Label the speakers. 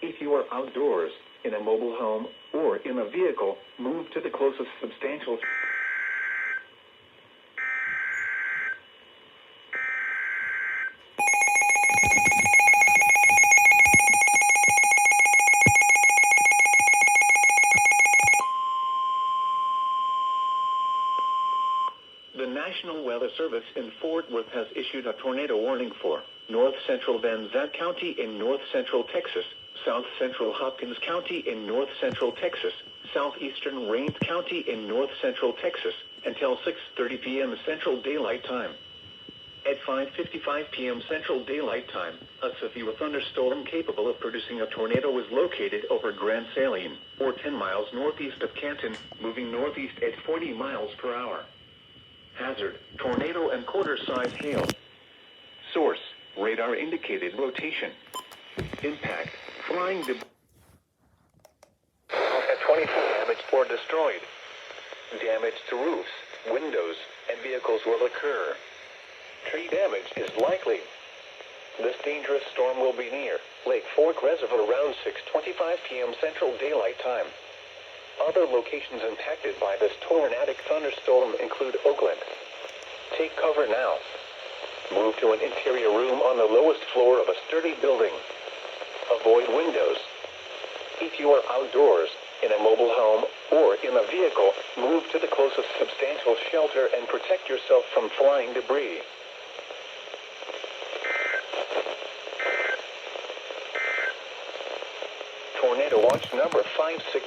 Speaker 1: If you are outdoors, in a mobile home, or in a vehicle, move to the closest substantial The National Weather Service in Fort Worth has issued a tornado warning for north central Van Zandt County in north central Texas, south central Hopkins County in north central Texas, southeastern Rains County in north central Texas, until 6:30 p.m. Central Daylight Time. At 5:55 p.m. Central Daylight Time, a severe thunderstorm capable of producing a tornado was located over Grand Saline, or 10 miles northeast of Canton, moving northeast at 40 miles per hour. Hazard, tornado and quarter-size hail. Source, radar-indicated rotation. Impact, flying debris. At 24 damaged or destroyed. Damage to roofs, windows, and vehicles will occur. Tree damage is likely. This dangerous storm will be near Lake Fork Reservoir around 6:25 p.m. Central Daylight Time. Other locations impacted by this tornadic thunderstorm include Oakland. Take cover now. Move to an interior room on the lowest floor of a sturdy building. Avoid windows. If you are outdoors, in a mobile home, or in a vehicle, move to the closest substantial shelter and protect yourself from flying debris. Tornado watch number 56.